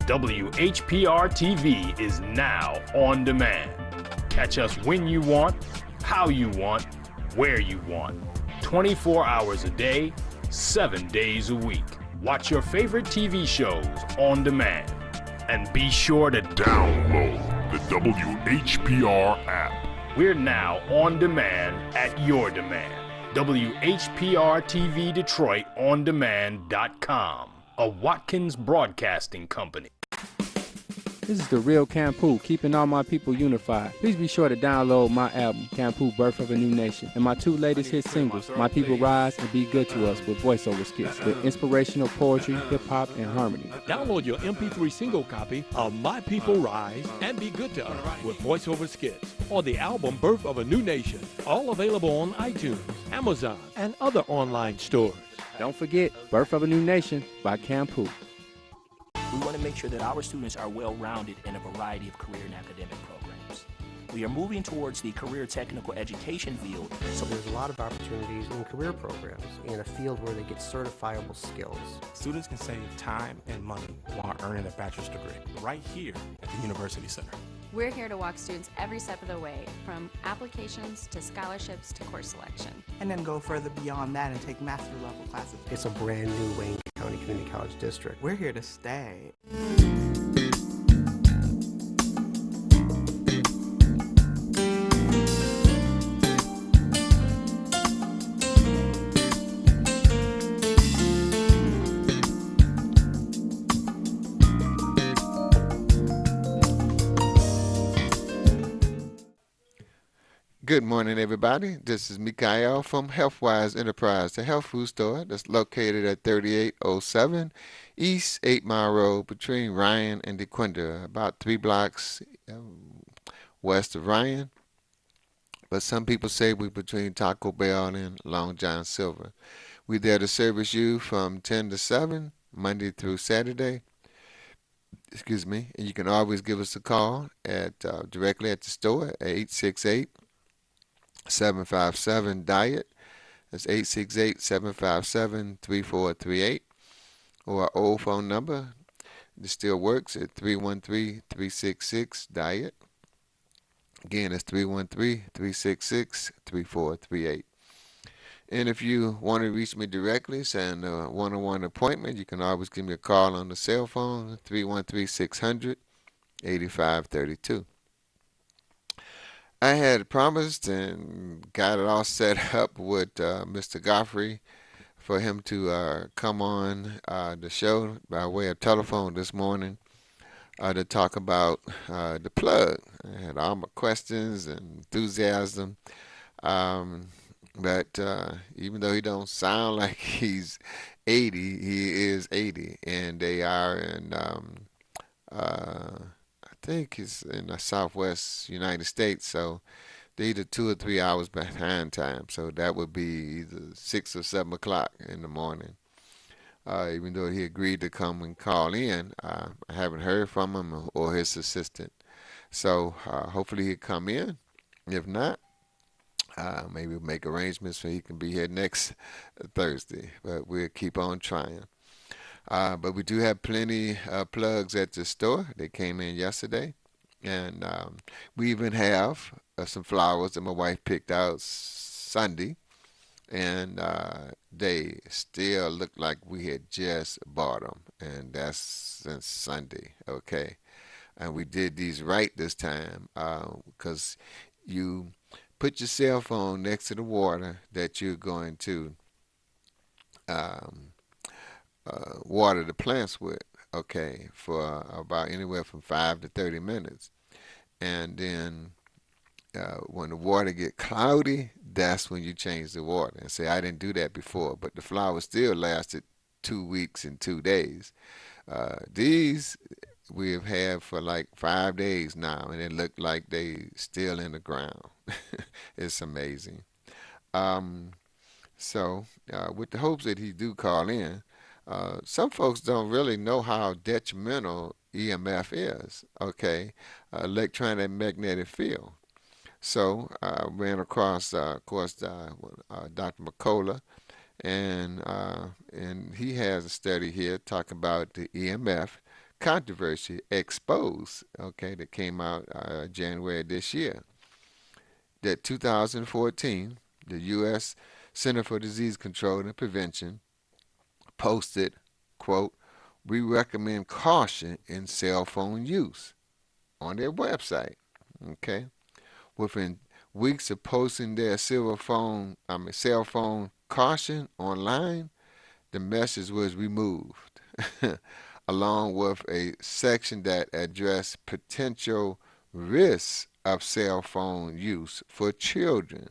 WHPR TV is now on demand. Catch us when you want, how you want, where you want. 24 hours a day, 7 days a week. Watch your favorite TV shows on demand. And be sure to download the WHPR app. We're now on demand at your demand. WHPR TV Detroit On Demand.com, a Watkins Broadcasting Company. This is the real Campu, keeping all my people unified. Please be sure to download my album, Campu, Birth of a New Nation, and my 2 latest hit singles, My People Rise and Be Good to Us, with voiceover skits, with inspirational poetry, hip-hop, and harmony. Download your MP3 single copy of My People Rise and Be Good to Us, with voiceover skits, or the album Birth of a New Nation, all available on iTunes, Amazon, and other online stores. Don't forget, Birth of a New Nation by Campu. We want to make sure that our students are well-rounded in a variety of career and academic programs. We are moving towards the career technical education field. So there's a lot of opportunities in career programs in a field where they get certifiable skills. Students can save time and money while earning a bachelor's degree right here at the University Center. We're here to walk students every step of the way, from applications to scholarships to course selection. And then go further beyond that and take master level classes. It's a brand new Wayne County Community College district. We're here to stay. Good morning, everybody. This is Mikael from Healthwise Enterprise, the health food store that's located at 3807 East 8 Mile Road between Ryan and DeQuinta, about 3 blocks west of Ryan. But some people say we're between Taco Bell and Long John Silver. We're there to service you from 10 to 7, Monday through Saturday. Excuse me. And you can always give us a call at directly at the store at 868-757-DIET. That's 868-757-3438. Or our old phone number, it still works, at 313-366-DIET. Again, it's 313-366-3438. And if you want to reach me directly, send a one-on-one appointment, you can always give me a call on the cell phone, 313-600-8532. I had promised and got it all set up with Mr. Godfrey for him to come on the show by way of telephone this morning to talk about the plug. I had all my questions and enthusiasm, but even though he don't sound like he's 80, he is 80, and they are in I think it's in the southwest United States, so they're either 2 or 3 hours behind time, so that would be either 6 or 7 o'clock in the morning. Even though he agreed to come and call in, I haven't heard from him or his assistant, so hopefully he'll come in. If not, maybe we'll make arrangements so he can be here next Thursday, but we'll keep on trying. But we do have plenty of plugs at the store. They came in yesterday. And we even have some flowers that my wife picked out Sunday. And they still look like we had just bought them. And that's since Sunday, okay? And we did these right this time because you put your cell phone next to the water that you're going to water the plants with, okay, for about anywhere from 5 to 30 minutes. And then when the water get cloudy, that's when you change the water. And say, I didn't do that before, but the flowers still lasted 2 weeks and 2 days. These we have had for like 5 days now, and it looked like they still in the ground. It's amazing. So with the hopes that he do call in, some folks don't really know how detrimental EMF is, okay, electronic magnetic field. So I ran across, of course, Dr. McCullough, and he has a study here talking about the EMF controversy exposed, okay, that came out January this year, that 2014, the U.S. Center for Disease Control and Prevention posted, quote, "We recommend caution in cell phone use" on their website, okay? Within weeks of posting their cell phone caution online, the message was removed, along with a section that addressed potential risks of cell phone use for children.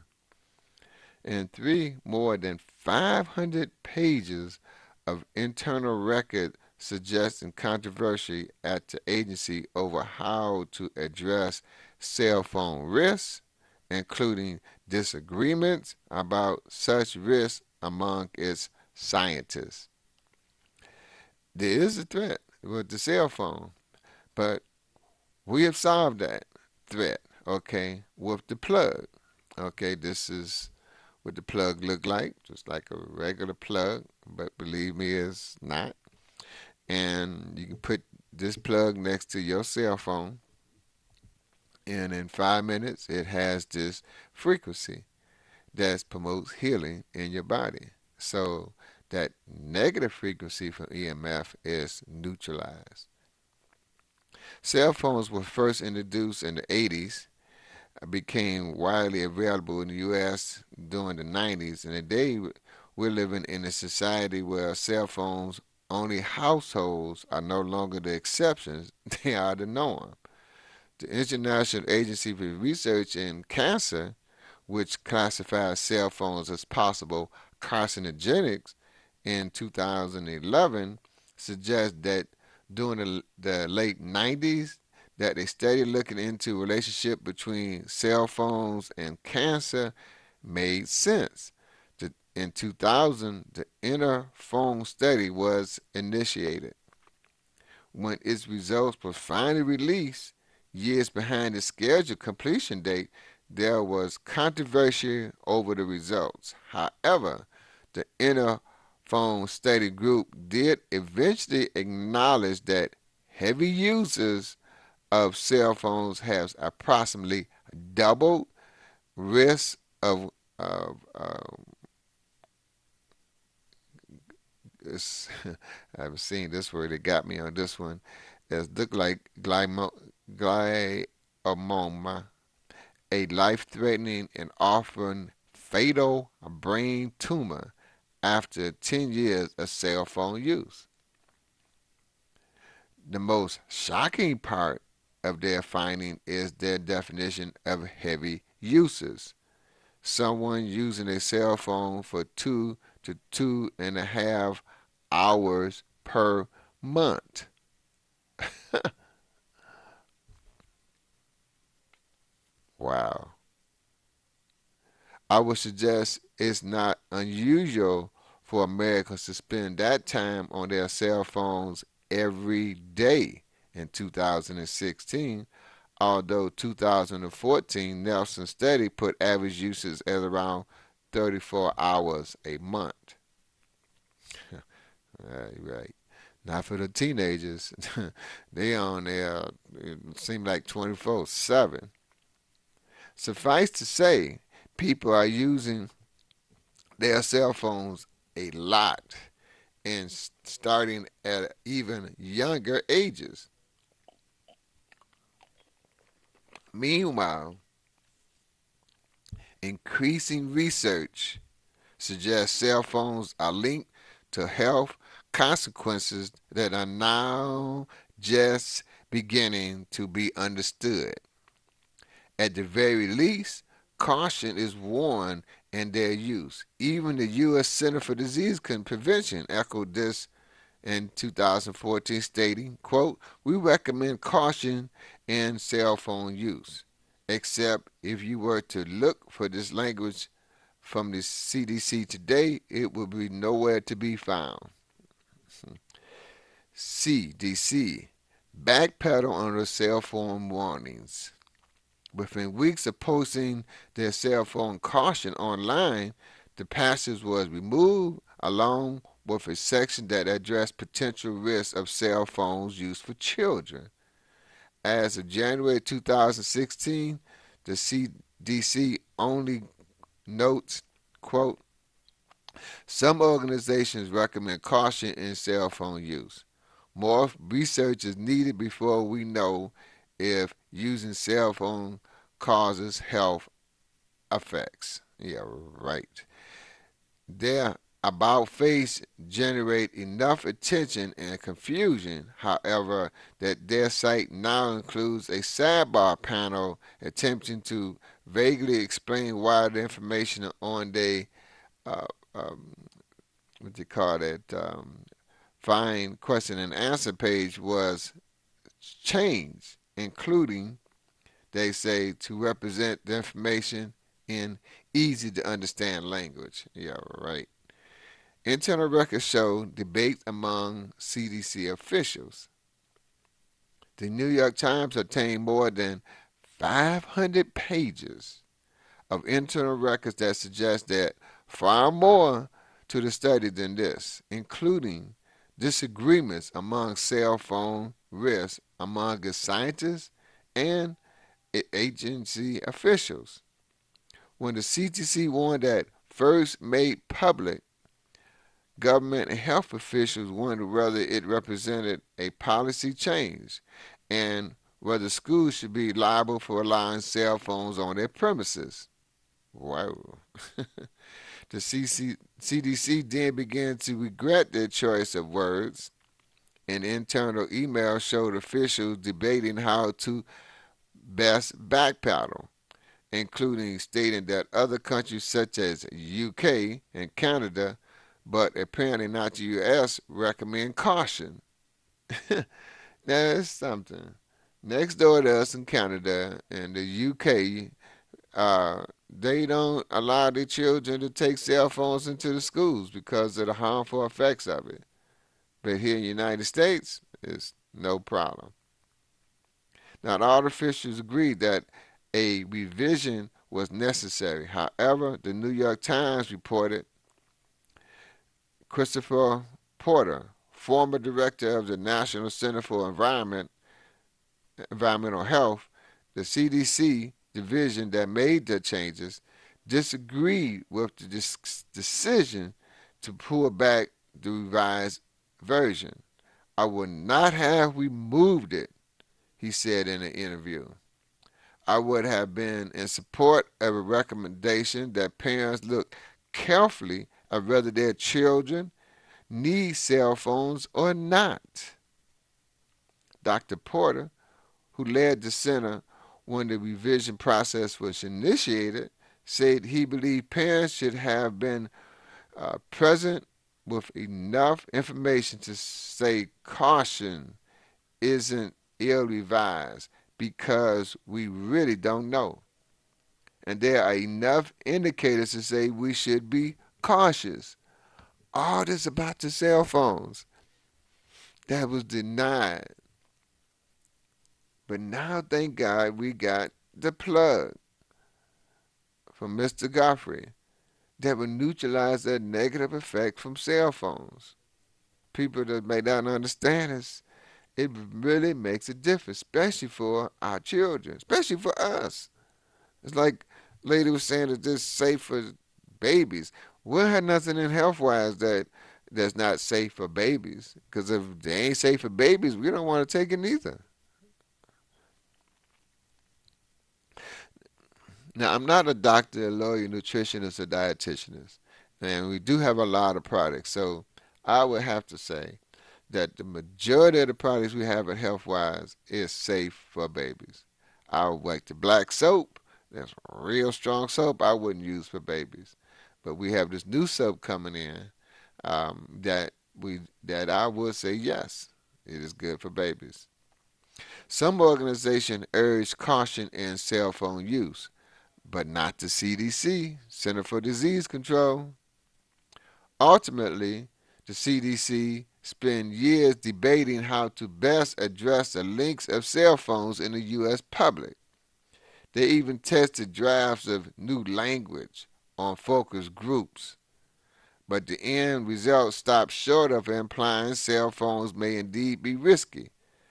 And three more than 500 pages of internal record suggesting controversy at the agency over how to address cell phone risks, including disagreements about such risks among its scientists. There is a threat with the cell phone, but we have solved that threat, okay, with the plug. Okay, this is what the plug look like, just like a regular plug, but believe me, it's not. And you can put this plug next to your cell phone, and in 5 minutes, it has this frequency that promotes healing in your body. So that negative frequency from EMF is neutralized. Cell phones were first introduced in the 80s, became widely available in the U.S. during the 90s, and today we're living in a society where cell phones only households are no longer the exceptions, they are the norm. The International Agency for Research in Cancer, which classifies cell phones as possible carcinogenics in 2011, suggests that during the late 90s, that they started looking into relationship between cell phones and cancer made sense. In 2000, the Inner Phone Study was initiated. When its results were finally released, years behind the scheduled completion date, there was controversy over the results. However, the Inner Phone Study group did eventually acknowledge that heavy users of cell phones have approximately doubled risk of this, I haven't seen this word that got me on this one. It looked like glioma, a life-threatening and often fatal brain tumor after 10 years of cell phone use. The most shocking part of their finding is their definition of heavy uses. Someone using a cell phone for 2 to 2.5 hours per month. Wow. I would suggest it's not unusual for Americans to spend that time on their cell phones every day in 2016, although 2014 Nelson study put average usage at around 34 hours a month. Right. Not for the teenagers. They on there, it seems like 24/7. Suffice to say, people are using their cell phones a lot and starting at even younger ages. Meanwhile, increasing research suggests cell phones are linked to health consequences that are now just beginning to be understood. At the very least, caution is warned in their use. Even the U.S. Center for Disease Prevention echoed this in 2014, stating, quote, "We recommend caution in cell phone use, except if you were to look for this language from the CDC today, it will be nowhere to be found." CDC, backpedal on their cell phone warnings. Within weeks of posting their cell phone caution online, the passage was removed along with a section that addressed potential risks of cell phones use for children. As of January 2016, the CDC only notes, quote, some organizations recommend caution in cell phone use. More research is needed before we know if using cell phone causes health effects. Yeah, right. Their about face generate enough attention and confusion, however, that their site now includes a sidebar panel attempting to vaguely explain why the information on the uh, um, what you call it, find question and answer page was changed, including, they say, to represent the information in easy to understand language. Yeah, right. Internal records show debate among CDC officials. The New York Times obtained more than 500 pages of internal records that suggest that far more to the study than this, including disagreements among cell phone risks among its scientists and agency officials. When the CDC warned that first made public, government and health officials wondered whether it represented a policy change and whether schools should be liable for allowing cell phones on their premises. Wow. The CDC then began to regret their choice of words. An internal email showed officials debating how to best backpedal, including stating that other countries such as UK and Canada, but apparently not the US, recommend caution. That's something. Next door to us in Canada and the UK, they don't allow their children to take cell phones into the schools because of the harmful effects of it. But here in the United States, it's no problem. Now, all officials agreed that a revision was necessary. However, the New York Times reported Christopher Porter, former director of the National Center for Environmental Health, the CDC division that made the changes, disagreed with the decision to pull back the revised version. I would not have removed it, he said in an interview. I would have been in support of a recommendation that parents look carefully at whether their children need cell phones or not. Dr. Porter, who led the center when the revision process was initiated, said he believed parents should have been present with enough information to say caution isn't ill-advised because we really don't know. And there are enough indicators to say we should be cautious. All this about the cell phones, that was denied. But now, thank God, we got the plug from Mr. Godfrey that will neutralize that negative effect from cell phones. People that may not understand this, it really makes a difference, especially for our children, especially for us. It's like lady was saying that this safe for babies. We had nothing in Healthwise that's not safe for babies. Because if they ain't safe for babies, we don't want to take it neither. Now, I'm not a doctor, a lawyer, nutritionist, or dietitianist, and we do have a lot of products. So I would have to say that the majority of the products we have at Healthwise is safe for babies. I would like the black soap. That's real strong soap I wouldn't use for babies. But we have this new soap coming in that I would say yes, it is good for babies. Some organizations urge caution in cell phone use, but not the CDC, Center for Disease Control. Ultimately, the CDC spent years debating how to best address the links of cell phones in the U.S. public. They even tested drafts of new language on focus groups. but the end result stops short of implying cell phones may indeed be risky,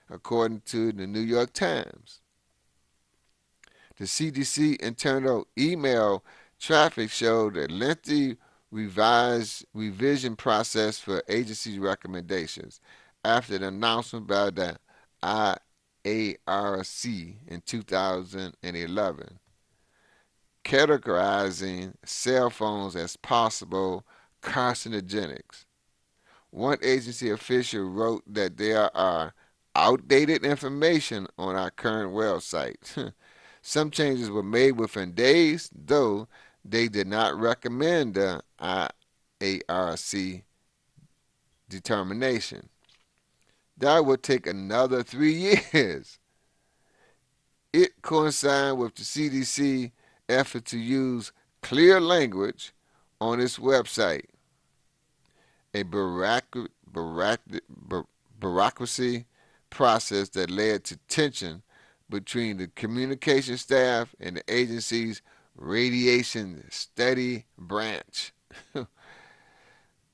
according to the New York Times. The CDC internal email traffic showed a lengthy revision process for agency recommendations after the announcement by the IARC in 2011, categorizing cell phones as possible carcinogenics. One agency official wrote that there are outdated information on our current website. Some changes were made within days, though they did not recommend the IARC determination. That would take another 3 years. It coincided with the CDC effort to use clear language on its website, a bureaucracy process that led to tension between the communication staff and the agency's radiation study branch.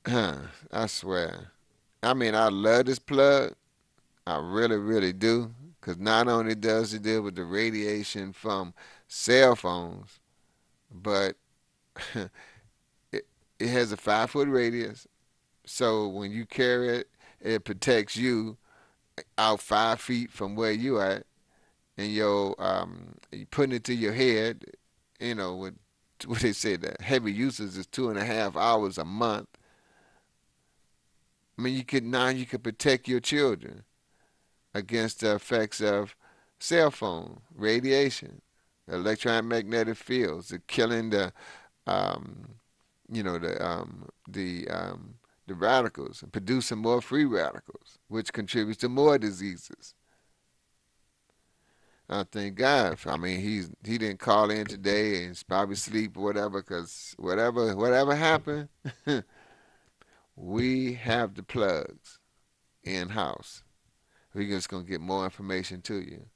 I swear. I mean, I love this plug. I really, really do. Because not only does it deal with the radiation from cell phones, but it has a 5-foot radius. So when you carry it, it protects you out 5 feet from where you at. And you putting it to your head, with what they say, the heavy usage is 2.5 hours a month. I mean, you could protect your children against the effects of cell phone radiation, electromagnetic fields, the killing the radicals and producing more free radicals, which contributes to more diseases. I thank God. I mean, he didn't call in today and he's probably asleep or whatever, because whatever happened, we have the plugs in-house. We're just going to get more information to you.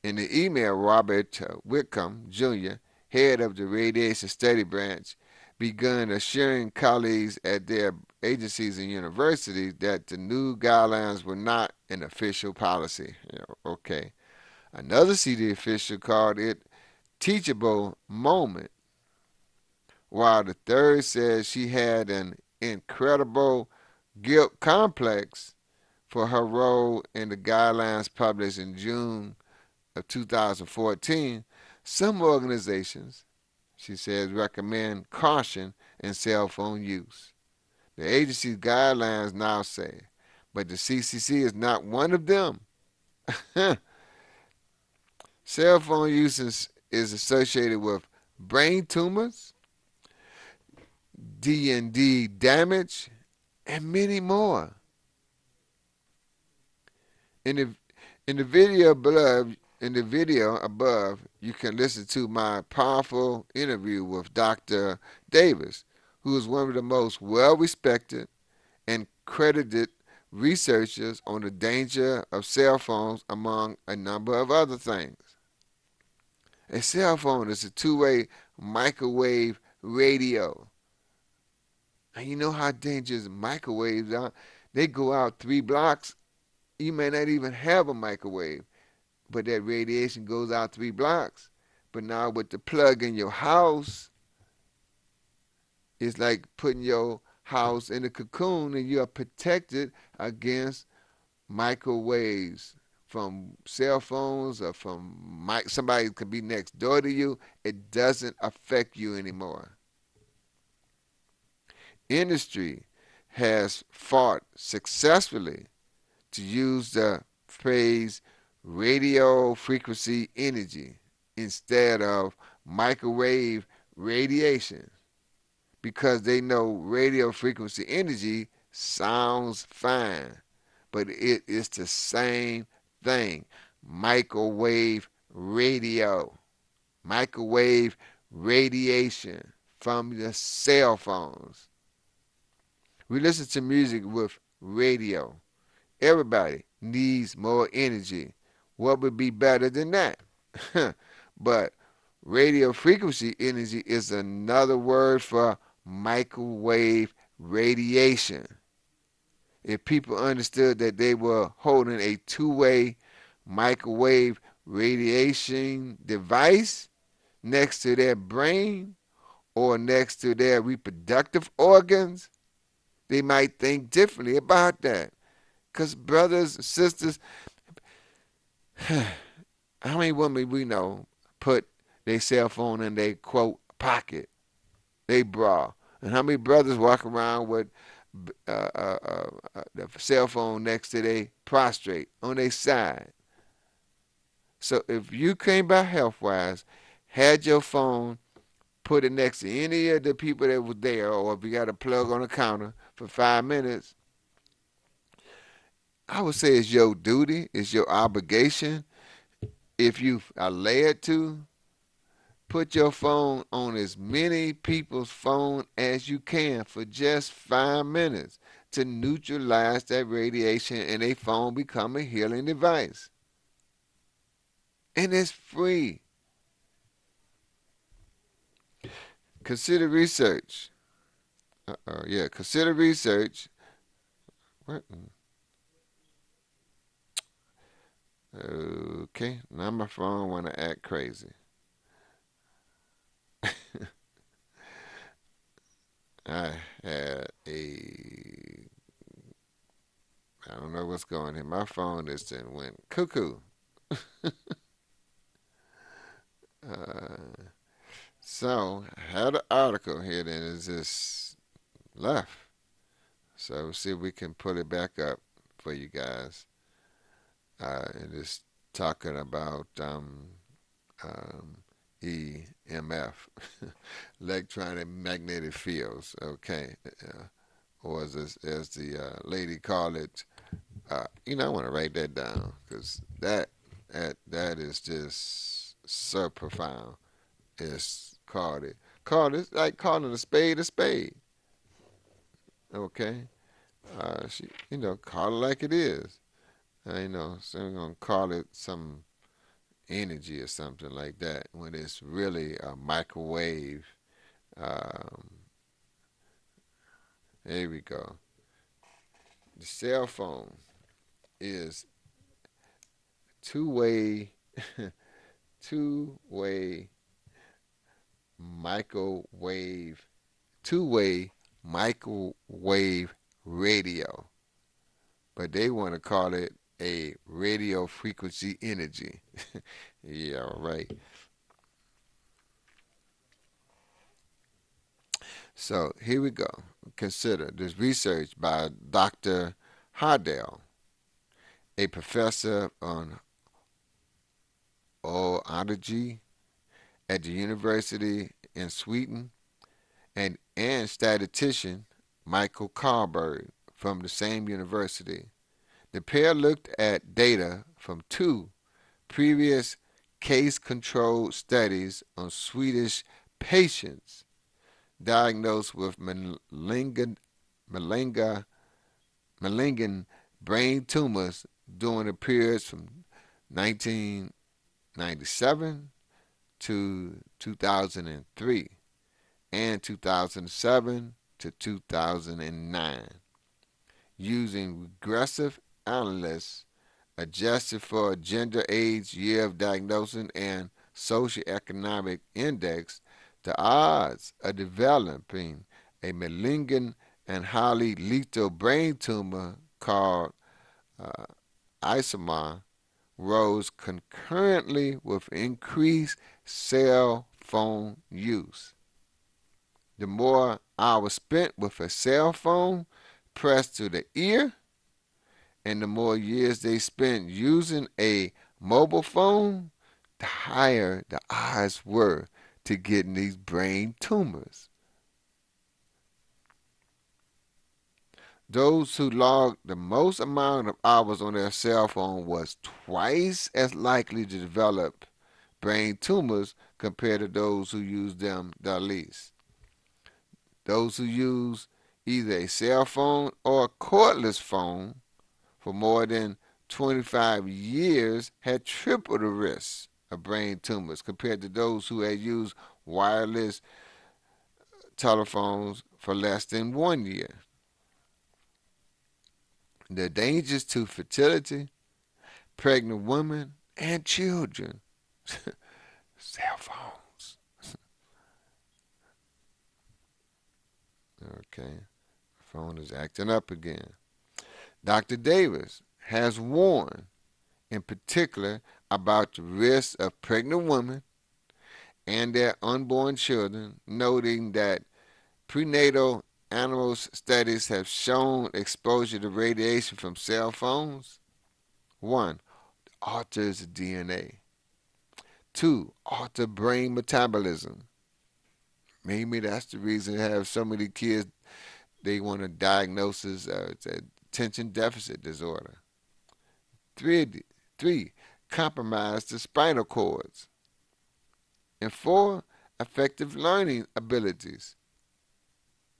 In the email, Robert Whitcomb, Jr., head of the Radiation Study Branch, began assuring colleagues at their agencies and universities that the new guidelines were not an official policy. Okay. Another CD official called it teachable moment, while the third said she had an incredible guilt complex for her role in the guidelines published in June of 2014. Some organizations, she says, recommend caution in cell phone use. The agency's guidelines now say, but the CCC is not one of them. Cell phone use is associated with brain tumors, D&D damage, and many more. In the video above, you can listen to my powerful interview with Dr. Davis, who is one of the most well-respected and credited researchers on the danger of cell phones, among a number of other things. A cell phone is a two-way microwave radio. And you know how dangerous microwaves are? They go out 3 blocks. You may not even have a microwave, but that radiation goes out 3 blocks. But now with the plug in your house, it's like putting your house in a cocoon, and you are protected against microwaves from cell phones or from somebody could be next door to you. It doesn't affect you anymore. Industry has fought successfully to use the phrase radio frequency energy instead of microwave radiation, because they know radio frequency energy sounds fine, but it is the same thing. Microwave radio, microwave radiation from the cell phones. We listen to music with radio. Everybody needs more energy. What would be better than that? But radio frequency energy is another word for microwave radiation. If people understood that they were holding a two-way microwave radiation device next to their brain or next to their reproductive organs, they might think differently about that. Because brothers and sisters, how many women we know put their cell phone in their, quote, pocket, they bra? And how many brothers walk around with the cell phone next to their prostrate on their side? So if you came by Healthwise, had your phone, put it next to any of the people that was there, or if you got a plug on the counter for 5 minutes, I would say it's your duty, it's your obligation, if you are led to, put your phone on as many people's phone as you can for just 5 minutes to neutralize that radiation and a phone become a healing device. And it's free. Consider research. Consider research. What? Okay, now my phone want to act crazy. I had I don't know what's going on here. My phone just went cuckoo. So I had an article here that is just left. So we'll see if we can pull it back up for you guys. It is talking about EMF, electronic magnetic fields. Okay, or as the lady called it. I want to write that down because that is just so profound. It's called it. It's like calling a spade a spade. Okay, she call it like it is. So I'm gonna call it some energy or something like that when it's really a microwave. Um, there we go. The cell phone is two-way two-way microwave radio, but they want to call it a radio frequency energy. Yeah, right. So here we go. Consider this research by Dr. Hardell, a professor on oncology at the University in Sweden, and statistician Michael Carlberg from the same university. The pair looked at data from two previous case-controlled studies on Swedish patients diagnosed with malignant brain tumors during the periods from 1997 to 2003 and 2007 to 2009, using regressive analysis adjusted for gender, age, year of diagnosis, and socioeconomic index. The odds of developing a malignant and highly lethal brain tumor called isomar rose concurrently with increased cell phone use. The more hours spent with a cell phone pressed to the ear, and the more years they spent using a mobile phone, the higher the odds were to getting these brain tumors. Those who logged the most amount of hours on their cell phone was twice as likely to develop brain tumors compared to those who used them the least. Those who use either a cell phone or a cordless phone for more than 25 years had triple the risk of brain tumors compared to those who had used wireless telephones for less than 1 year. The dangers to fertility, pregnant women, and children. Cell phones. Okay, phone is acting up again. Dr. Davis has warned in particular about the risks of pregnant women and their unborn children, noting that prenatal animal studies have shown exposure to radiation from cell phones, 1. alters DNA, 2. alter brain metabolism. Maybe that's the reason they have so many kids, they want to diagnose as attention deficit disorder. 3, compromise the spinal cords. And 4, effective learning abilities.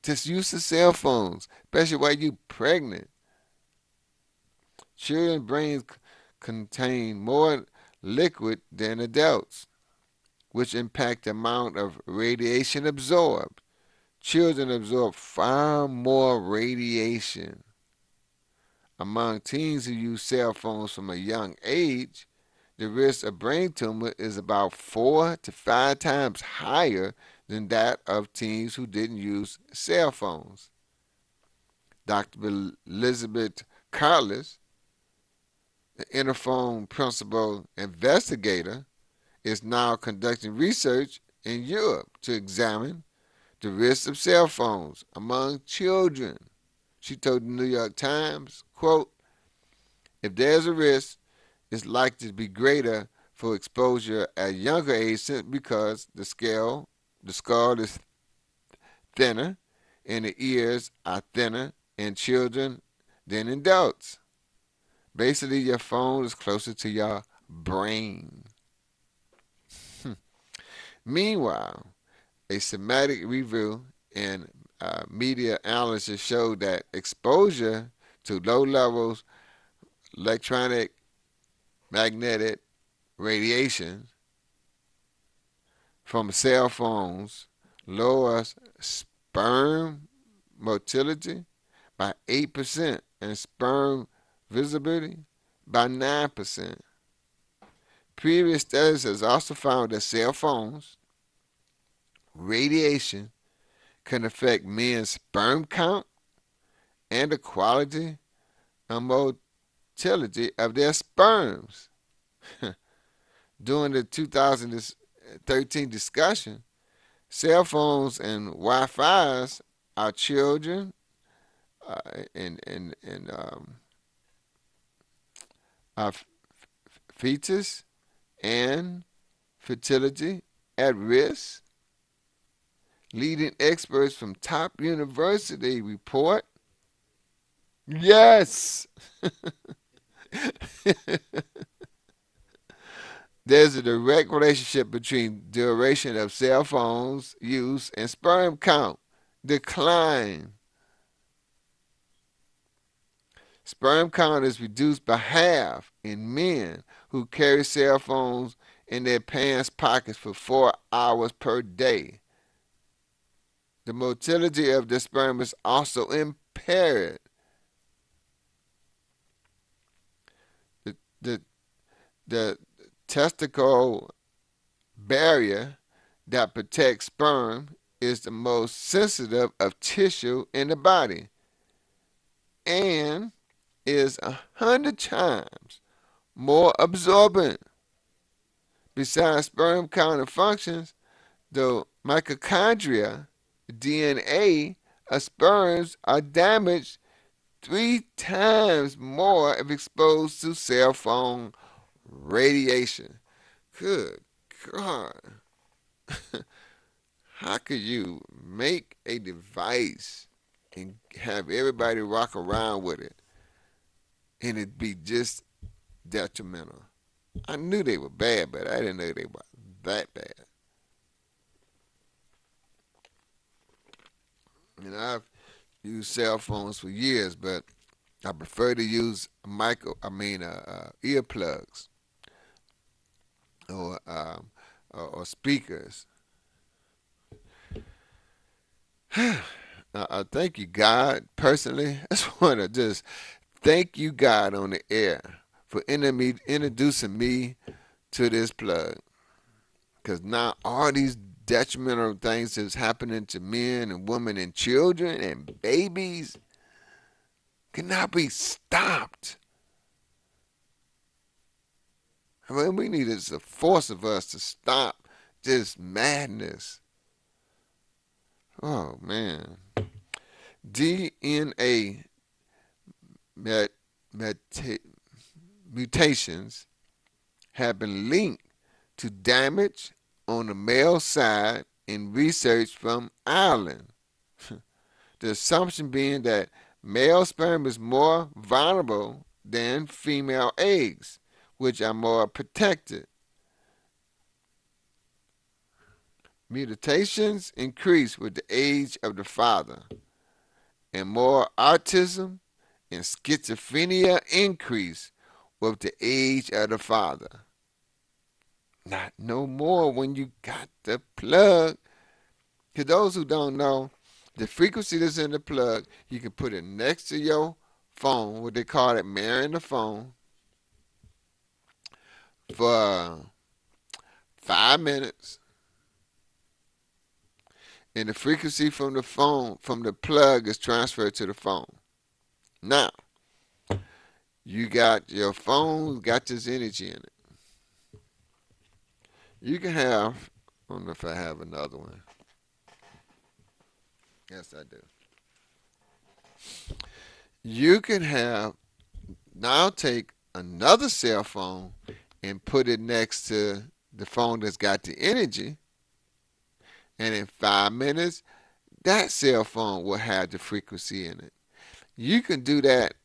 Just use of cell phones, especially while you're pregnant. Children's brains contain more liquid than adults, which impact the amount of radiation absorbed. Children absorb far more radiation. Among teens who use cell phones from a young age, the risk of brain tumor is about 4 to 5 times higher than that of teens who didn't use cell phones. Dr. Elizabeth Carlis, the Interphone principal investigator, is now conducting research in Europe to examine the risks of cell phones among children. She told the New York Times, quote, if there's a risk, it's likely to be greater for exposure at a younger age simply because the skull is thinner and the ears are thinner in children than in adults. Basically, your phone is closer to your brain. Meanwhile, a systematic review and media analysis showed that exposure to low levels electronic magnetic radiation from cell phones lowers sperm motility by 8% and sperm visibility by 9%. Previous studies has also found that cell phones radiation can affect men's sperm count and the quality and motility of their sperms. During the 2013 discussion, cell phones and Wi-Fi's are children and fetus and fertility at risk. Leading experts from top university report, yes, there's a direct relationship between duration of cell phones use and sperm count decline. Sperm count is reduced by half in men who carry cell phones in their pants pockets for 4 hours per day. The motility of the sperm is also impaired. The testicle barrier that protects sperm is the most sensitive of tissue in the body and is 100 times more absorbent. Besides sperm count and functions, the mitochondria, DNA of sperms are damaged 3 times more if exposed to cell phone radiation. Good God. How could you make a device and have everybody rock around with it and it be just detrimental? I knew they were bad, but I didn't know they were that bad. And I've used cell phones for years, but I prefer to use earplugs or speakers. I thank you, God. Personally, I just want to just thank you, God, on the air for introducing me to this plug. Because now all these detrimental things that's happening to men and women and children and babies cannot be stopped. I mean, we need is a force of us to stop this madness. Oh man, DNA met, meta- mutations have been linked to damage on the male side in research from Ireland. The assumption being that male sperm is more vulnerable than female eggs, which are more protected. Mutations increase with the age of the father, and more autism and schizophrenia increase with the age of the father. Not no more when you got the plug. To those who don't know, the frequency that's in the plug, you can put it next to your phone, what they call it, marrying the phone, for 5 minutes. And the frequency from the phone, from the plug, is transferred to the phone. Now, you got your phone, got this energy in it. You can have, I don't know if I have another one. Yes, I do. You can have, now take another cell phone and put it next to the phone that's got the energy, and in 5 minutes, that cell phone will have the frequency in it. You can do that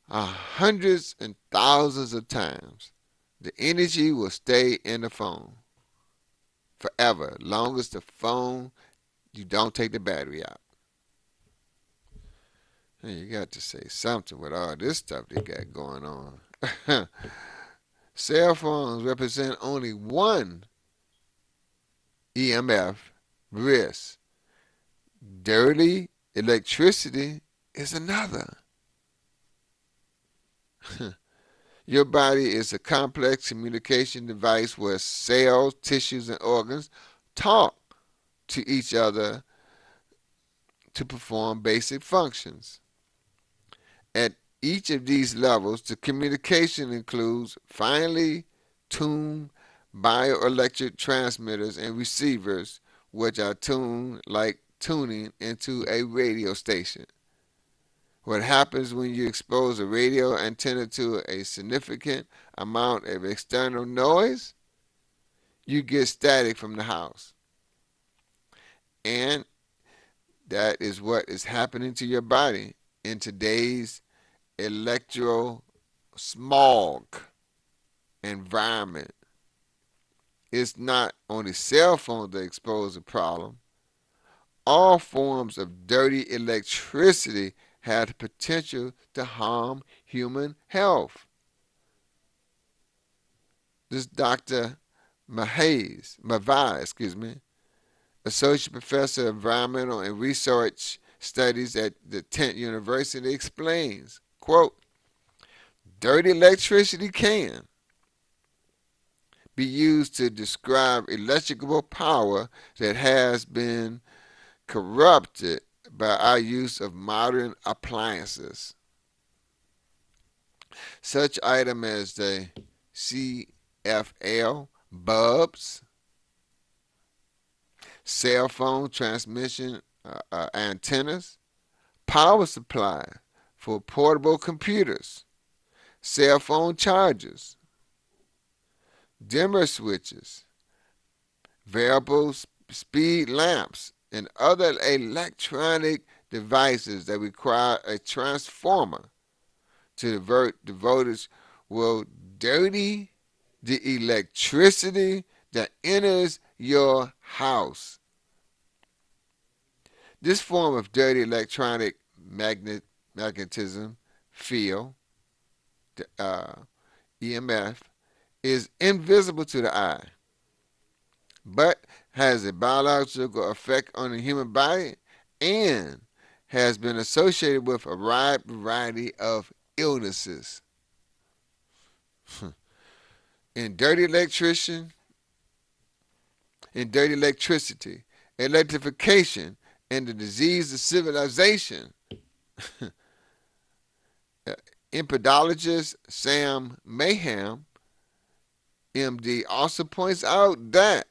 hundreds and thousands of times. The energy will stay in the phone forever, long as the phone, you don't take the battery out. Hey, you got to say something with all this stuff they got going on. Cell phones represent only one EMF risk. Dirty electricity is another. Your body is a complex communication device where cells, tissues, and organs talk to each other to perform basic functions. At each of these levels, the communication includes finely tuned bioelectric transmitters and receivers, which are tuned like tuning into a radio station. What happens when you expose a radio antenna to a significant amount of external noise? You get static from the house. And that is what is happening to your body in today's electro smog environment. It's not only cell phones that expose the problem. All forms of dirty electricity have the potential to harm human health. This Dr. Mavai, Associate Professor of Environmental and Research Studies at the 10th University, explains, quote, dirty electricity can be used to describe electrical power that has been corrupted by our use of modern appliances. Such items as the CFL bulbs, cell phone transmission antennas, power supply for portable computers, cell phone chargers, dimmer switches, variable speed lamps, and other electronic devices that require a transformer to divert the voltage will dirty the electricity that enters your house. This form of dirty electronic magnetism field, EMF, is invisible to the eye, but has a biological effect on the human body and has been associated with a wide variety of illnesses. In dirty electricity, electrification, and the disease of civilization, Empedologist Sam Mayhem, MD, also points out that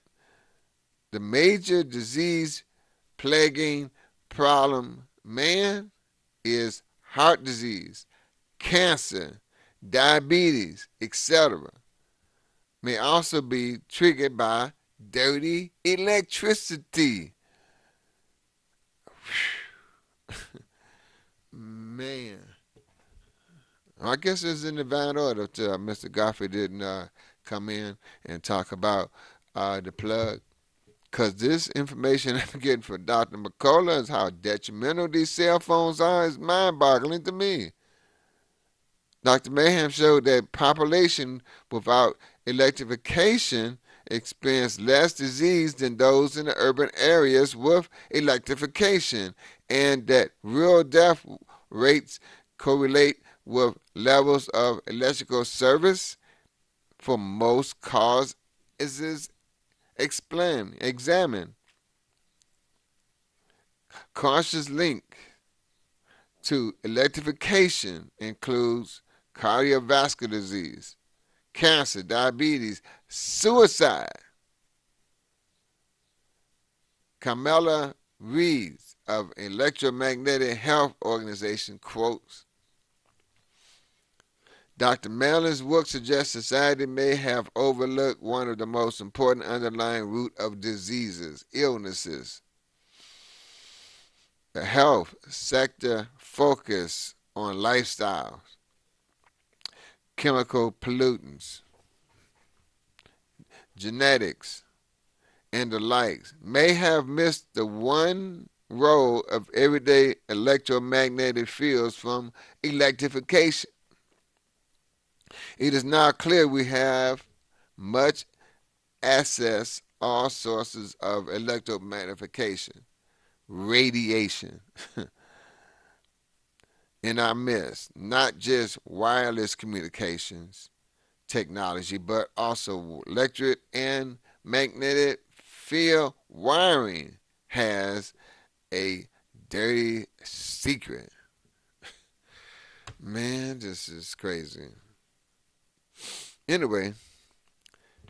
the major disease plaguing problem man is heart disease, cancer, diabetes, etc. may also be triggered by dirty electricity. Man. I guess it's in divine order to Mr. Godfrey didn't come in and talk about the plug. Because this information I'm getting from Dr. McCullough is how detrimental these cell phones are is mind-boggling to me. Dr. Mayhem showed that population without electrification experience less disease than those in the urban areas with electrification, and that real death rates correlate with levels of electrical service for most causes is examined. Cautious link to electrification includes cardiovascular disease, cancer, diabetes, suicide. Carmela Reeds of Electromagnetic Health Organization quotes, Dr. Mellon's work suggests society may have overlooked one of the most important underlying root of diseases, illnesses. The health sector focus on lifestyles, chemical pollutants, genetics, and the likes may have missed the one role of everyday electromagnetic fields from electrification. It is now clear we have much access all sources of electromagnification, radiation in our midst, not just wireless communications technology, but also electric and magnetic field wiring has a dirty secret. Man, this is crazy. Anyway,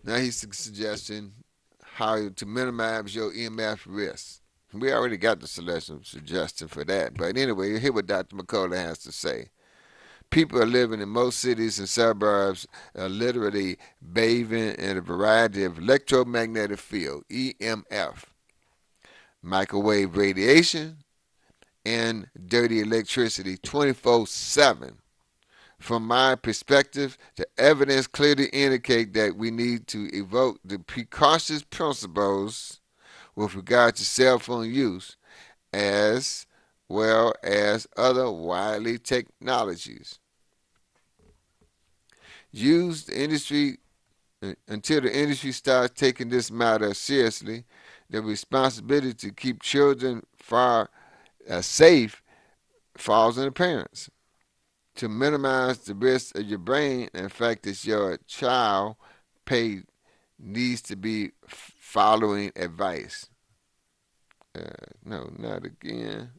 now he's suggesting how to minimize your EMF risk. We already got the suggestion for that. But anyway, hear what Dr. McCullough has to say. People are living in most cities and suburbs are literally bathing in a variety of electromagnetic field, EMF, microwave radiation, and dirty electricity 24/7. From my perspective, the evidence clearly indicates that we need to evoke the precautious principles with regard to cell phone use, as well as other widely technologies. Use the industry until the industry starts taking this matter seriously. The responsibility to keep children safe falls on the parents. To minimize the risk of your brain, in fact, it's your child needs to be following advice. No, not again.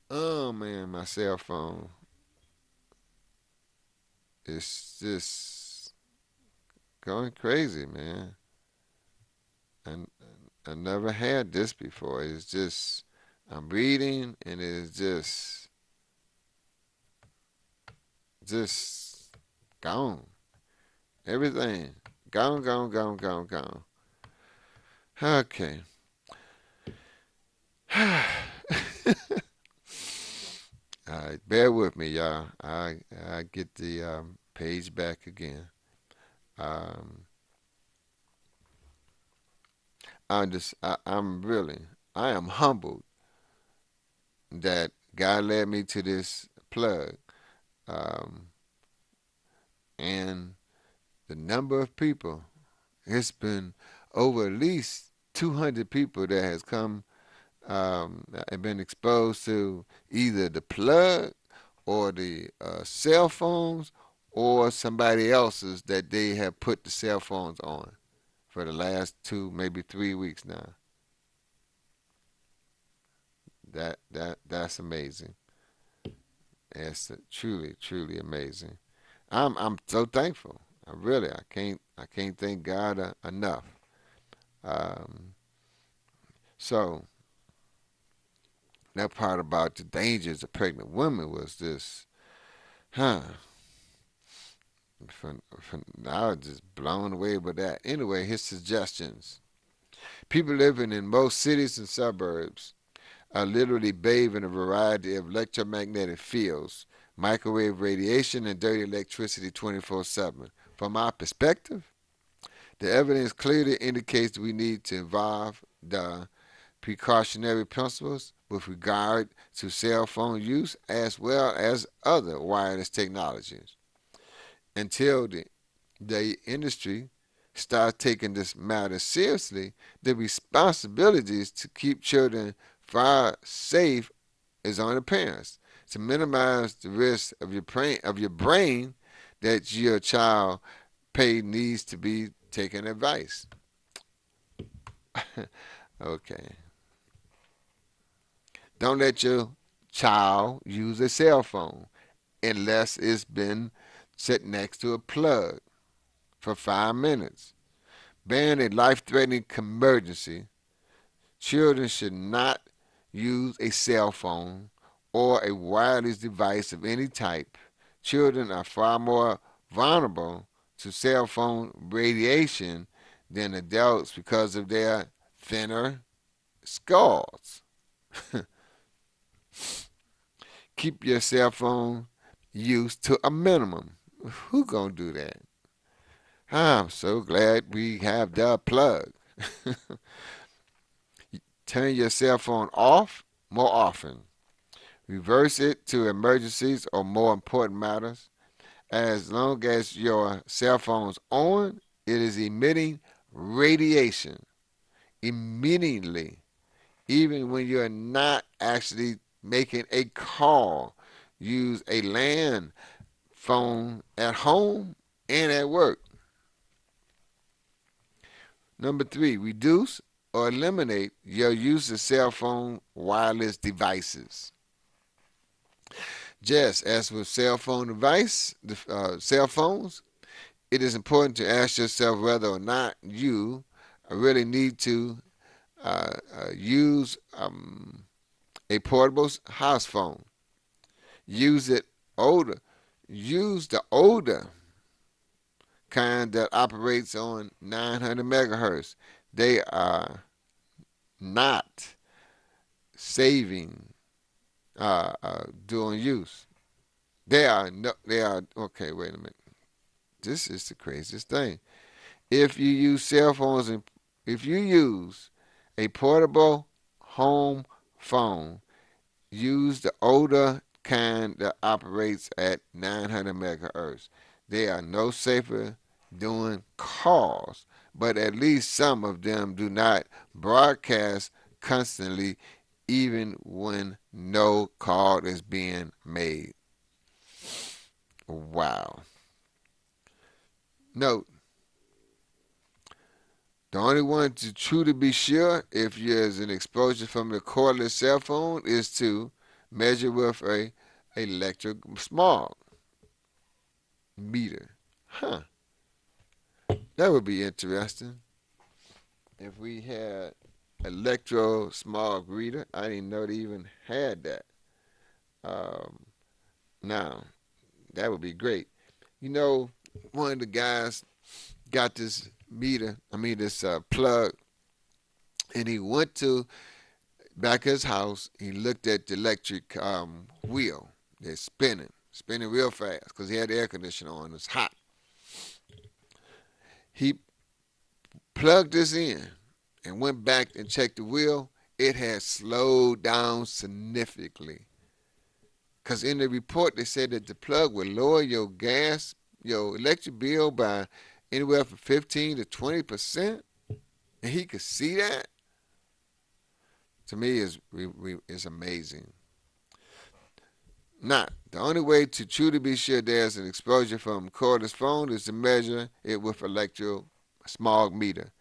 Oh man, my cell phone. It's just going crazy, man. And I never had this before. It's just I'm reading and it's just gone. Everything gone, gone, gone, gone, gone. Okay. All right, bear with me, y'all. I get the page back again. I am humbled that God led me to this plug, and the number of people. It's been over at least 200 people that has come have been exposed to either the plug or the cell phones or somebody else's that they have put the cell phones on for the last 2, maybe 3 weeks now. That's amazing. It's truly, truly amazing. I'm so thankful. I can't thank God enough. Um, so that part about the dangers of pregnant women was this, huh? I was just blown away by that. Anyway, his suggestions. People living in most cities and suburbs are literally bathed in a variety of electromagnetic fields, microwave radiation, and dirty electricity 24/7. From our perspective, the evidence clearly indicates we need to involve the precautionary principles with regard to cell phone use as well as other wireless technologies. Until the industry starts taking this matter seriously, the responsibilities to keep children far safe is on the parents. To minimize the risk of your brain that your child pay needs to be taking advice. Okay. Don't let your child use a cell phone unless it's been set next to a plug for 5 minutes. Bearing a life-threatening emergency, children should not use a cell phone or a wireless device of any type. Children are far more vulnerable to cell phone radiation than adults because of their thinner skulls. Keep your cell phone use to a minimum. Who gonna do that? I'm so glad we have the plug. Turn your cell phone off more often. Reverse it to emergencies or more important matters. As long as your cell phone's on, it is emitting radiation immediately, even when you're not actually making a call. Use a land phone at home and at work. Number 3, reduce or eliminate your use of cell phone wireless devices. Just as with cell phones, it is important to ask yourself whether or not you really need to use a portable house phone. Use it older. Use the older kind that operates on 900 megahertz. They are not saving during use. They are no. They are okay. Wait a minute. This is the craziest thing. If you use cell phones and if you use a portable home phone, use the older kind that operates at 900 megahertz. They are no safer doing calls, but at least some of them do not broadcast constantly even when no call is being made. Wow. Note, the only one to truly be sure if there's an exposure from the cordless cell phone is to measure with a electric smog meter. Huh. That would be interesting. If we had electro smog reader, I didn't know they even had that. Um, now, that would be great. You know, one of the guys got this this plug, and he went to back his house. He looked at the electric wheel. They're spinning real fast because he had the air conditioner on. It's hot. He plugged this in and went back and checked the wheel. It had slowed down significantly. Because in the report, they said that the plug would lower your electric bill by anywhere from 15 to 20%. And he could see that. to me is amazing. Now, the only way to truly be sure there's an exposure from cordless phone is to measure it with electro smog meter,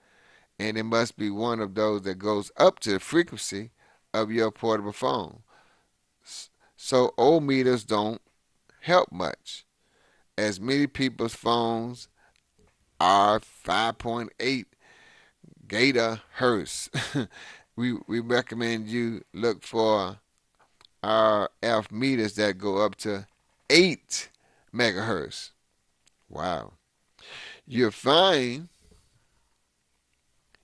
and it must be one of those that goes up to the frequency of your portable phone. So old meters don't help much, as many people's phones are 5.8 gigahertz. we recommend you look for RF meters that go up to 8 megahertz. Wow. You'll find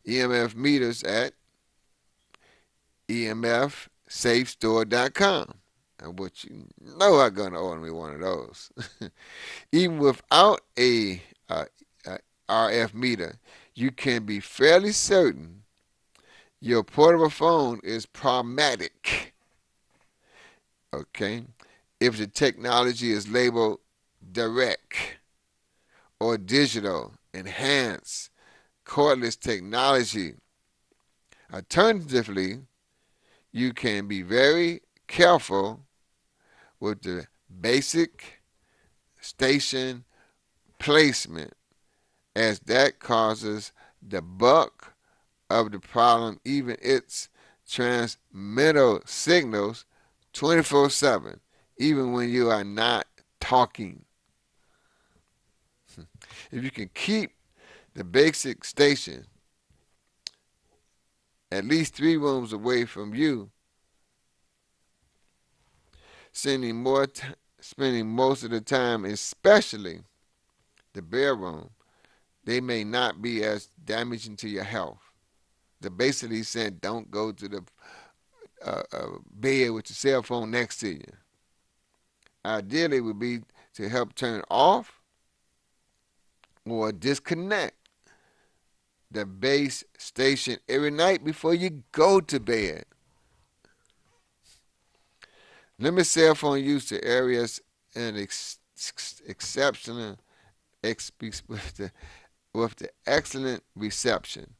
EMF meters at emfsafestore.com. And what you know I'm going to order me one of those. Even without a RF meter, you can be fairly certain your portable phone is problematic. Okay? If the technology is labeled direct or digital, enhanced, cordless technology. Alternatively, you can be very careful with the basic station placement, as that causes the bulk of the problem, even its transmittal signals 24/7, even when you are not talking. If you can keep the basic station at least 3 rooms away from you, spending most of the time, especially the bedroom, they may not be as damaging to your health. They're basically saying don't go to the bed with your cell phone next to you. Ideally, it would be to help turn off or disconnect the base station every night before you go to bed. Limit cell phone use to areas and exceptional with the excellent reception.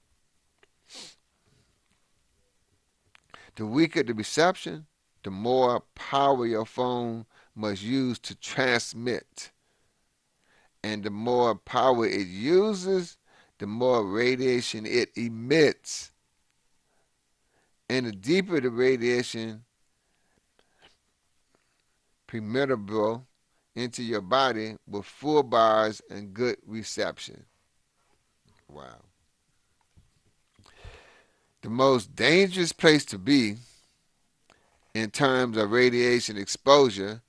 The weaker the reception, the more power your phone must use to transmit. And the more power it uses, the more radiation it emits. And the deeper the radiation permeable into your body with full bars and good reception. Wow. The most dangerous place to be in terms of radiation exposure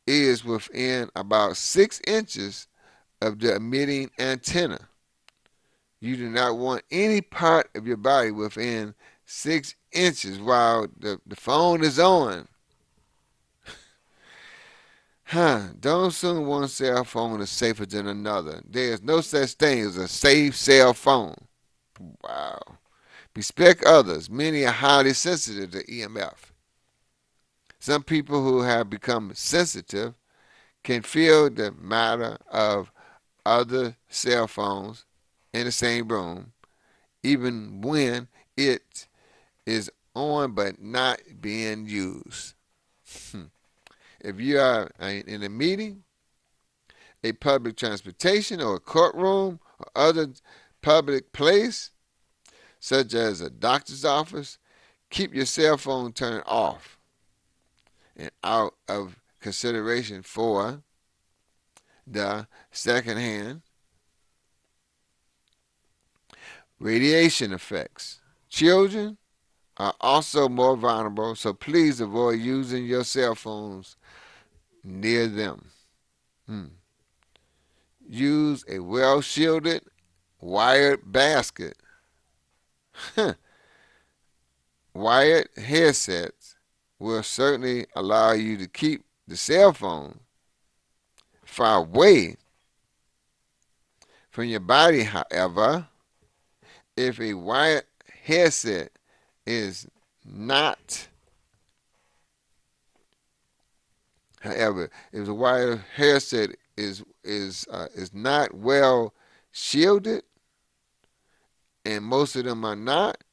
is within about 6 inches of the emitting antenna. You do not want any part of your body within 6 inches while the phone is on. Don't assume one cell phone is safer than another. There is no such thing as a safe cell phone. Wow. Respect others. Many are highly sensitive to EMF. Some people who have become sensitive can feel the matter of other cell phones in the same room, even when it is on but not being used. If you are in a meeting, a public transportation, or a courtroom, or other public place, such as a doctor's office, keep your cell phone turned off and out of consideration for the secondhand radiation effects. Children are also more vulnerable, so please avoid using your cell phones near them. Use a well-shielded wired basket. Wired headsets will certainly allow you to keep the cell phone far away from your body. However, if a wired headset is not if the wired headset is not well shielded, and most of them are not,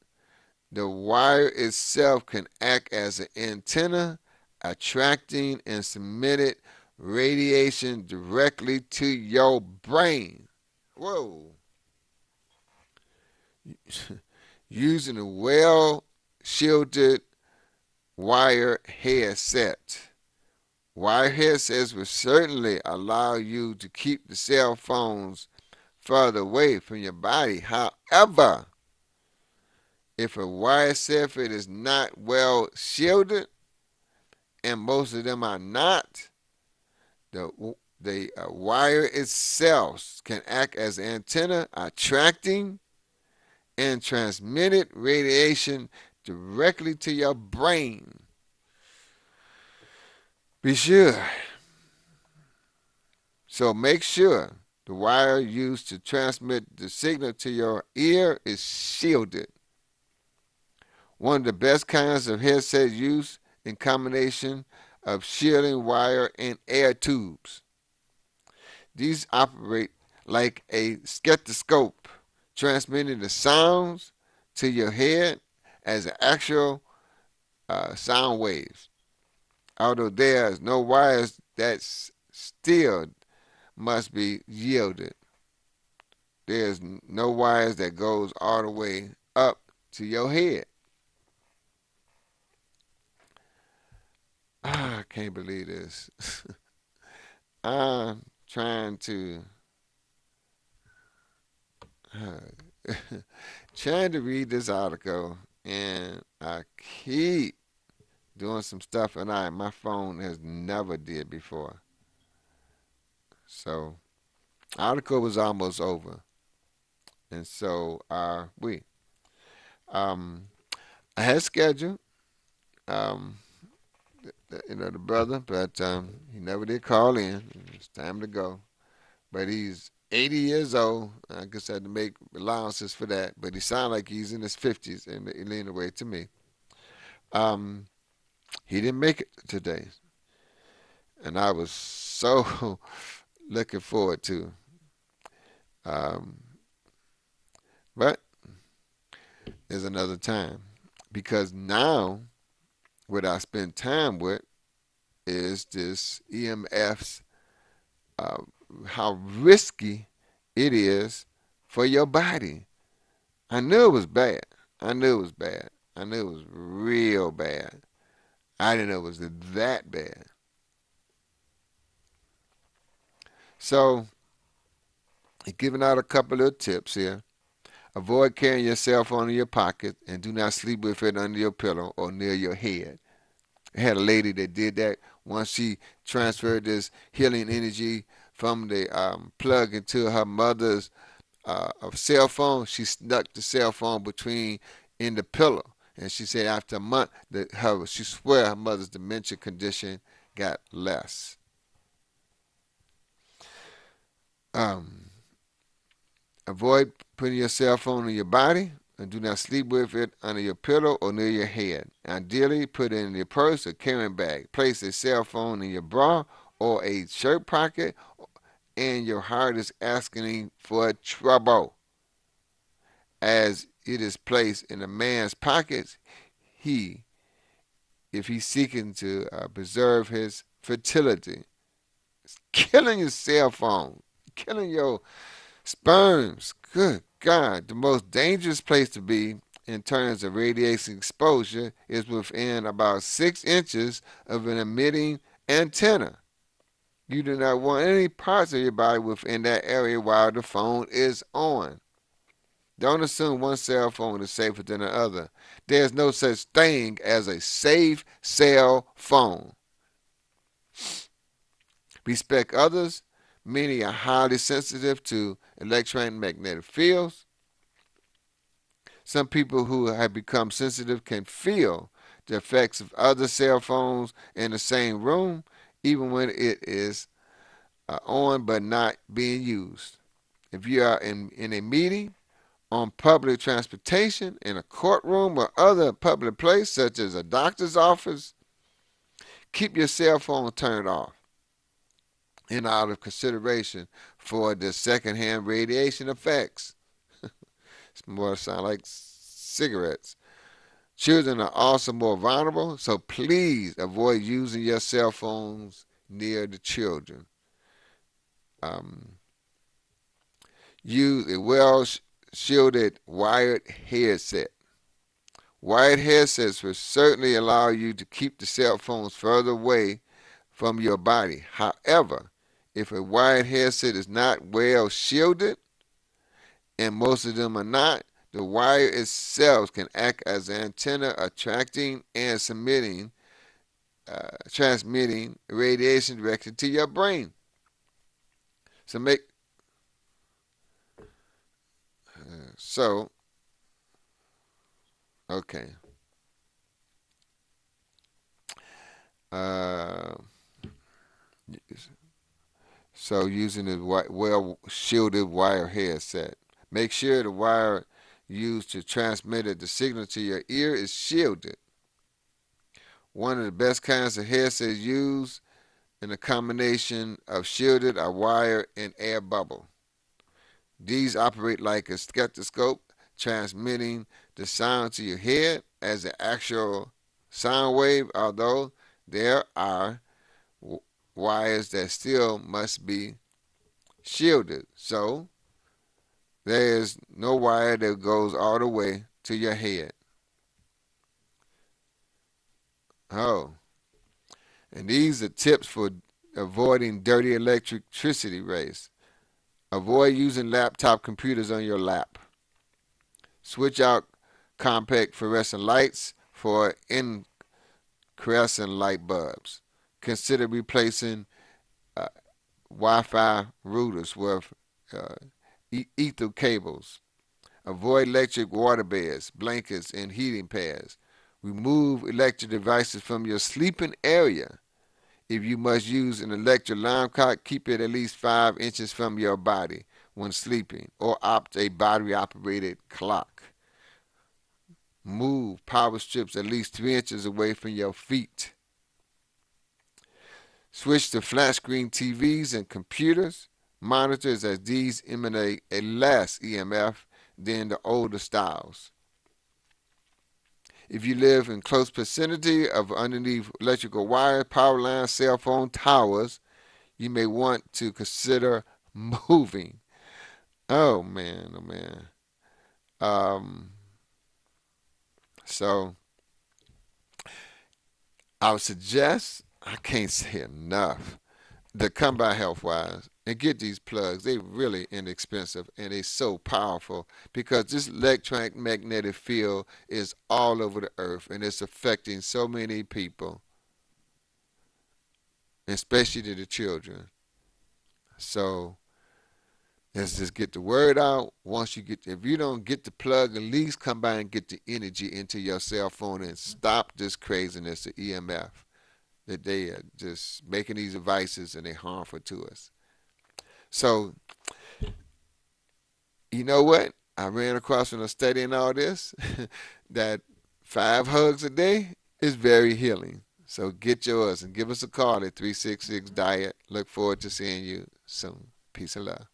The wire itself can act as an antenna, attracting and transmitting radiation directly to your brain. Whoa. Using a well-shielded wire headset. Wire headsets will certainly allow you to keep the cell phones further away from your body. However, if a wire headset is not well shielded, and most of them are not, the wire itself can act as an antenna, attracting and transmitting radiation directly to your brain. Make sure the wire used to transmit the signal to your ear is shielded. One of the best kinds of headsets used in combination of shielding wire and air tubes. These operate like a stethoscope, transmitting the sounds to your head as actual sound waves. Although there is no wires that still must be yielded. There's no wires that goes all the way up to your head. I can't believe this. I'm trying to read this article, and I keep doing some stuff, and my phone has never did before. So, article was almost over, and so I had scheduled the brother, but he never did call in. It's time to go. But he's 80 years old. I guess I had to make allowances for that. But he sounded like he's in his 50s, and he leaned away to me. He didn't make it today, and I was so looking forward to. But there's another time, because now what I spend time with is this EMFs, how risky it is for your body. I knew it was bad. I knew it was bad. I knew it was real bad. I didn't know it was that bad. So, giving out a couple of tips here. Avoid carrying your cell phone in your pocket, and do not sleep with it under your pillow or near your head. I had a lady that did that. Once she transferred this healing energy from the plug into her mother's cell phone, she stuck the cell phone in the pillow. And she said after a month, she swear her mother's dementia condition got less. Avoid putting your cell phone in your body, and do not sleep with it under your pillow or near your head. Ideally, put it in your purse or carrying bag. Place a cell phone in your bra or a shirt pocket, and your heart is asking for trouble. As it is placed in a man's pockets, if he's seeking to preserve his fertility, it's killing your cell phone, killing your sperms. Good God. The most dangerous place to be in terms of radiation exposure is within about 6 inches of an emitting antenna. You do not want any parts of your body within that area while the phone is on. Don't assume one cell phone is safer than the other. There's no such thing as a safe cell phone. Respect others. Many are highly sensitive to electromagnetic fields. Some people who have become sensitive can feel the effects of other cell phones in the same room, even when it is on but not being used. If you are in a meeting, on public transportation, in a courtroom, or other public place, such as a doctor's office, keep your cell phone turned off and out of consideration for the secondhand radiation effects. It's more sound like cigarettes. Children are also more vulnerable, so please avoid using your cell phones near the children. Um, Use a well-shielded wired headset. Wired headsets will certainly allow you to keep the cell phones further away from your body. However, if a wired headset is not well shielded, and most of them are not, the wire itself can act as an antenna, attracting and transmitting radiation directly to your brain. So so okay. Uh, so using a well shielded wire headset. Make sure the wire used to transmit the signal to your ear is shielded. One of the best kinds of headsets used in a combination of shielded are wire and air bubble. These operate like a stethoscope, transmitting the sound to your head as an actual sound wave, although there are wires that still must be shielded. So there is no wire that goes all the way to your head. Oh, and these are tips for avoiding dirty electricity rays. Avoid using laptop computers on your lap. Switch out compact fluorescent lights for incandescent light bulbs. Consider replacing uh, Wi-Fi routers with uh, ether cables. Avoid electric water beds, blankets, and heating pads. Remove electric devices from your sleeping area. If you must use an electric alarm clock, keep it at least 5 inches from your body when sleeping, or opt a battery-operated clock. Move power strips at least 3 inches away from your feet. Switch to flat screen TVs and computers monitors, as these emanate a less EMF than the older styles. If you live in close vicinity of underneath electrical wires, power lines, cell phone towers, you may want to consider moving. Oh man, oh man. So I would suggest, I can't say enough, to come by Healthwise and get these plugs. They're really inexpensive and they're so powerful because this electronic magnetic field is all over the earth and it's affecting so many people, especially to the children. So let's just get the word out. If you don't get the plug, at least come by and get the energy into your cell phone and stop this craziness of EMF that they are just making these devices and they're harmful to us. So, you know what? I ran across from a study in all this that 5 hugs a day is very healing. So get yours and give us a call at 366 Diet. Look forward to seeing you soon. Peace and love.